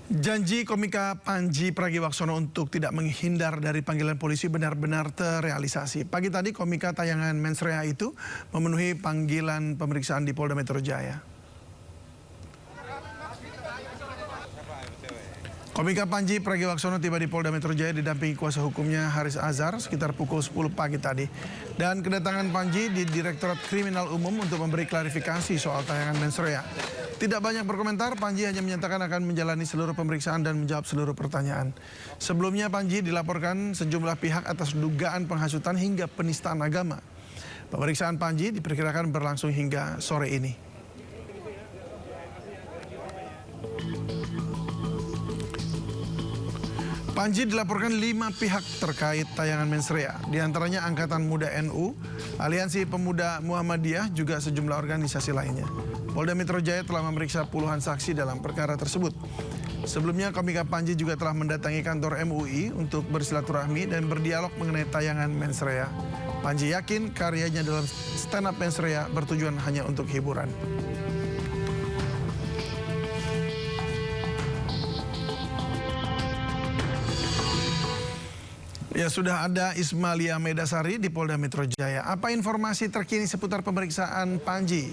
Janji komika Pandji Pragiwaksono untuk tidak menghindar dari panggilan polisi benar-benar terrealisasi. Pagi tadi komika tayangan Mensrea itu memenuhi panggilan pemeriksaan di Polda Metro Jaya. Komika Pandji Pragiwaksono tiba di Polda Metro Jaya didampingi kuasa hukumnya Haris Azhar sekitar pukul 10 pagi tadi. Dan kedatangan Pandji di Direktorat Kriminal Umum untuk memberi klarifikasi soal tayangan Mensrea. Tidak banyak berkomentar, Pandji hanya menyatakan akan menjalani seluruh pemeriksaan dan menjawab seluruh pertanyaan. Sebelumnya Pandji dilaporkan sejumlah pihak atas dugaan penghasutan hingga penistaan agama. Pemeriksaan Pandji diperkirakan berlangsung hingga sore ini. Pandji dilaporkan 5 pihak terkait tayangan Mensrea, diantaranya Angkatan Muda NU, Aliansi Pemuda Muhammadiyah, juga sejumlah organisasi lainnya. Polda Metro Jaya telah memeriksa puluhan saksi dalam perkara tersebut. Sebelumnya komika Pandji juga telah mendatangi kantor MUI untuk bersilaturahmi dan berdialog mengenai tayangan Mensrea. Pandji yakin karyanya dalam stand up Mensrea bertujuan hanya untuk hiburan. Ya, sudah ada Ismalia Medasari di Polda Metro Jaya. Apa informasi terkini seputar pemeriksaan Pandji?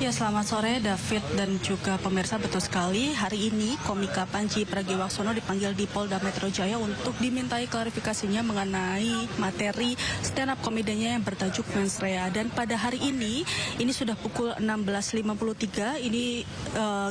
Ya, selamat sore David dan juga pemirsa. Betul sekali, hari ini komika Pandji Pragiwaksono dipanggil di Polda Metro Jaya untuk dimintai klarifikasinya mengenai materi stand up komedinya yang bertajuk Mensrea. Dan pada hari ini sudah pukul 16.53, ini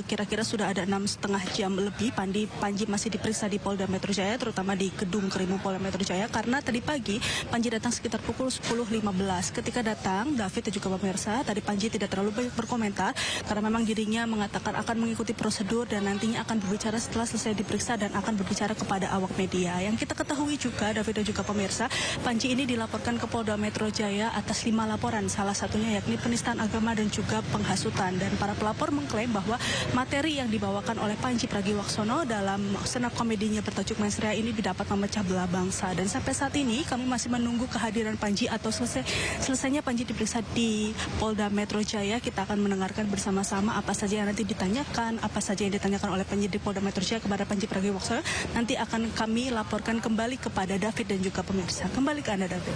kira-kira sudah ada 6,5 jam lebih Pandji masih diperiksa di Polda Metro Jaya, terutama di gedung Krimum Polda Metro Jaya, karena tadi pagi Pandji datang sekitar pukul 10.15. Ketika datang, David dan juga pemirsa, tadi Pandji tidak terlalu banyak berkomentar karena memang dirinya mengatakan akan mengikuti prosedur dan nantinya akan berbicara setelah selesai diperiksa dan akan berbicara kepada awak media. Yang kita ketahui juga, David dan juga pemirsa, Pandji ini dilaporkan ke Polda Metro Jaya atas 5 laporan, salah satunya yakni penistaan agama dan juga penghasutan. Dan para pelapor mengklaim bahwa materi yang dibawakan oleh Pandji Pragiwaksono dalam stand up komedinya bertajuk Mensrea ini dapat memecah belah bangsa. Dan sampai saat ini kami masih menunggu kehadiran Pandji atau selesainya Pandji diperiksa di Polda Metro Jaya. Kita akan mendengarkan bersama-sama apa saja yang nanti ditanyakan, apa saja yang ditanyakan oleh penyidik Polda Metro Jaya kepada Pandji Pragiwaksono. Nanti akan kami laporkan kembali kepada David dan juga pemirsa. Kembali ke Anda, David.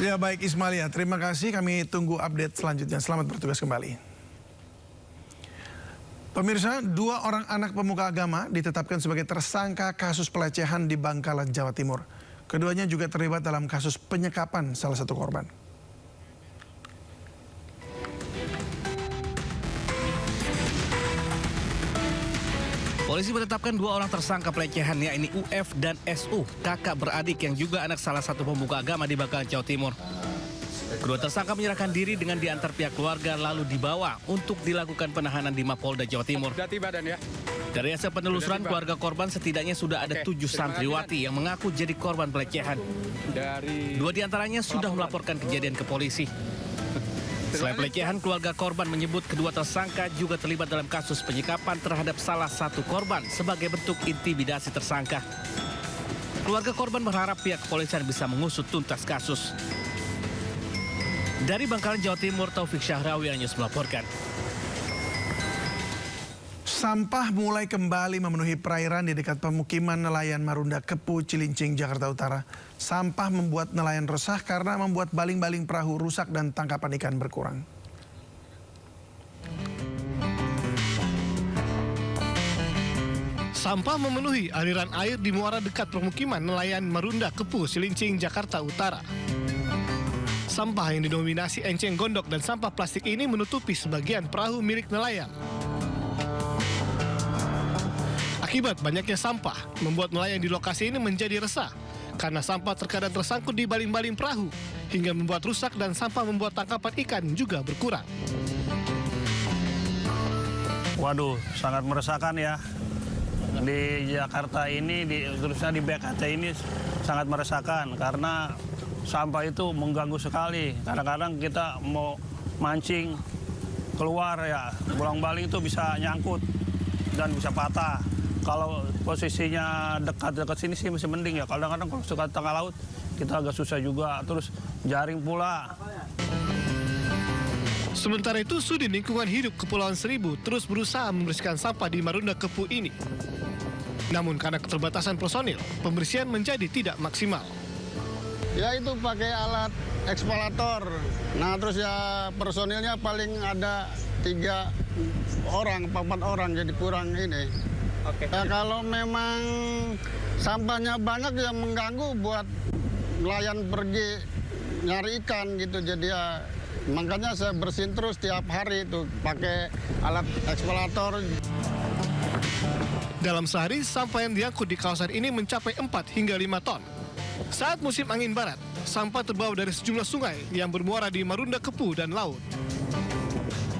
Ya, baik Ismalia, terima kasih. Kami tunggu update selanjutnya. Selamat bertugas kembali. Pemirsa, 2 orang anak pemuka agama ditetapkan sebagai tersangka kasus pelecehan di Bangkalan, Jawa Timur. Keduanya juga terlibat dalam kasus penyekapan salah satu korban. Polisi menetapkan 2 orang tersangka pelecehan, yakni UF dan SU, kakak beradik yang juga anak salah satu pemuka agama di Bangkalan, Jawa Timur. Kedua tersangka menyerahkan diri dengan diantar pihak keluarga lalu dibawa untuk dilakukan penahanan di Mapolda Jawa Timur. Dari hasil penelusuran keluarga korban, setidaknya sudah ada 7 santriwati yang mengaku jadi korban pelecehan. 2 diantaranya sudah melaporkan kejadian ke polisi. Selain pelecehan, keluarga korban menyebut kedua tersangka juga terlibat dalam kasus penyekapan terhadap salah satu korban sebagai bentuk intimidasi tersangka. Keluarga korban berharap pihak kepolisian bisa mengusut tuntas kasus. Dari Bangkalan, Jawa Timur, Taufik Syahrawi News melaporkan. Sampah mulai kembali memenuhi perairan di dekat pemukiman nelayan Marunda Kepu, Cilincing, Jakarta Utara. Sampah membuat nelayan resah karena membuat baling-baling perahu rusak dan tangkapan ikan berkurang. Sampah memenuhi aliran air di muara dekat permukiman nelayan Marunda Kepu, Cilincing, Jakarta Utara. Sampah yang didominasi enceng gondok dan sampah plastik ini menutupi sebagian perahu milik nelayan. Akibat banyaknya sampah, membuat nelayan di lokasi ini menjadi resah karena sampah terkadang tersangkut di baling-baling perahu hingga membuat rusak dan sampah membuat tangkapan ikan juga berkurang. Waduh, sangat meresahkan ya. Di Jakarta ini, terusnya di BKT ini sangat meresahkan karena sampah itu mengganggu sekali. Kadang-kadang kita mau mancing keluar ya, bolang-baling itu bisa nyangkut dan bisa patah. Kalau posisinya dekat-dekat sini sih masih mending ya. Kadang-kadang kalau suka tengah laut kita agak susah juga. Terus jaring pula. Sementara itu, Sudin Lingkungan Hidup Kepulauan Seribu terus berusaha membersihkan sampah di Marunda Kepuh ini. Namun karena keterbatasan personil, pembersihan menjadi tidak maksimal. Ya itu pakai alat ekspalator. Nah terus ya personilnya paling ada 3 orang, 4 orang, jadi kurang ini. Oke. Ya, kalau memang sampahnya banyak ya mengganggu buat nelayan pergi nyari ikan gitu. Jadi ya makanya saya bersihin terus tiap hari itu pakai alat ekspalator. Dalam sehari, sampah yang diangkut di kawasan ini mencapai 4 hingga 5 ton. Saat musim angin barat, sampah terbawa dari sejumlah sungai yang bermuara di Marunda Kepuh dan laut.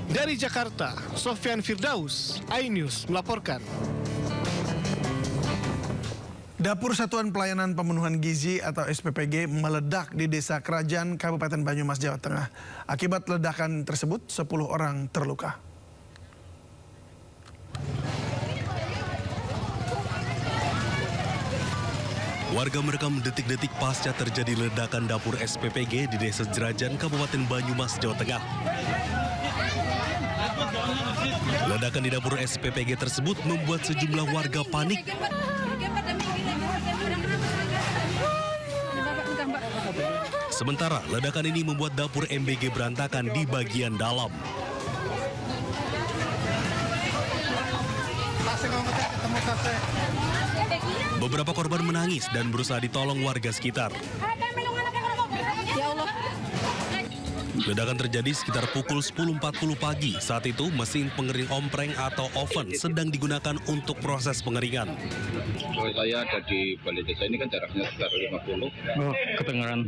Dari Jakarta, Sofyan Firdaus, iNews melaporkan. Dapur Satuan Pelayanan Pemenuhan Gizi atau SPPG meledak di Desa Kerajaan, Kabupaten Banyumas, Jawa Tengah. Akibat ledakan tersebut, 10 orang terluka. Warga merekam detik-detik pasca terjadi ledakan dapur SPPG di Desa Jerajan, Kabupaten Banyumas, Jawa Tengah. Ledakan di dapur SPPG tersebut membuat sejumlah warga panik. Sementara ledakan ini membuat dapur MBG berantakan di bagian dalam. Beberapa korban menangis dan berusaha ditolong warga sekitar. Ledakan terjadi sekitar pukul 10.40 pagi. Saat itu mesin pengering ompreng atau oven sedang digunakan untuk proses pengeringan. Kalau saya ada di balai desa ini kan jaraknya sekitar 50. Oh, kedengaran.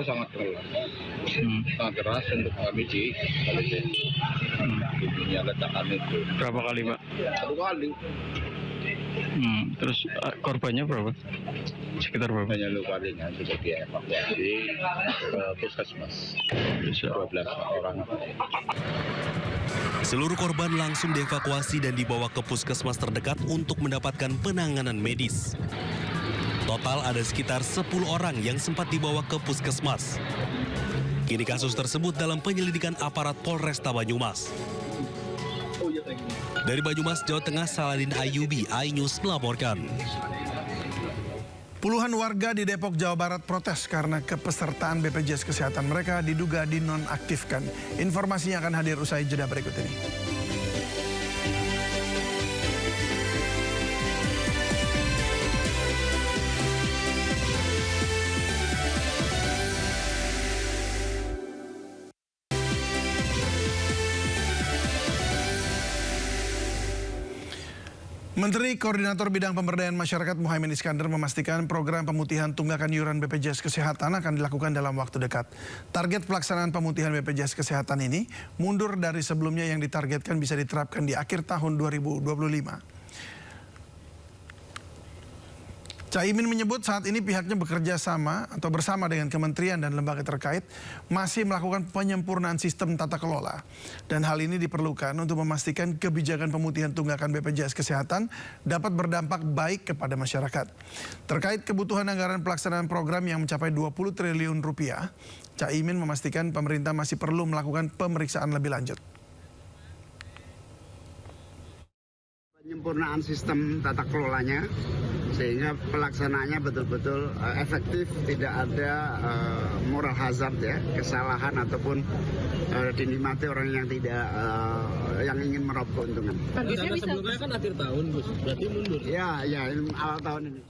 Sangat keras. Sangat keras untuk kami di balai desa. Bunyinya ledakan itu. Berapa kali, Pak? 1 kali. Terus korbannya berapa? Sekitar berapa? Hanya lukanya sudah dievakuasi ke puskesmas. 12 orang. Seluruh korban langsung dievakuasi dan dibawa ke puskesmas terdekat untuk mendapatkan penanganan medis. Total ada sekitar 10 orang yang sempat dibawa ke puskesmas. Kini kasus tersebut dalam penyelidikan aparat Polresta Banyumas. Dari Banyumas, Jawa Tengah, Saladin Ayubi, iNews melaporkan. Puluhan warga di Depok, Jawa Barat protes karena kepesertaan BPJS Kesehatan mereka diduga dinonaktifkan. Informasinya akan hadir usai jeda berikut ini. Menteri Koordinator Bidang Pemberdayaan Masyarakat Muhaimin Iskandar memastikan program pemutihan tunggakan iuran BPJS Kesehatan akan dilakukan dalam waktu dekat. Target pelaksanaan pemutihan BPJS Kesehatan ini mundur dari sebelumnya yang ditargetkan bisa diterapkan di akhir tahun 2025. Caimin menyebut saat ini pihaknya bekerja sama atau bersama dengan kementerian dan lembaga terkait masih melakukan penyempurnaan sistem tata kelola. Dan hal ini diperlukan untuk memastikan kebijakan pemutihan tunggakan BPJS Kesehatan dapat berdampak baik kepada masyarakat. Terkait kebutuhan anggaran pelaksanaan program yang mencapai 20 triliun rupiah, Caimin memastikan pemerintah masih perlu melakukan pemeriksaan lebih lanjut. Penyempurnaan sistem tata kelolanya sehingga pelaksanaannya betul-betul efektif, tidak ada moral hazard ya, kesalahan ataupun dinikmati orang yang tidak yang ingin meraup keuntungan. Targetnya sebelumnya kan akhir tahun, Gus. Berarti mundur. Ya, awal tahun ini.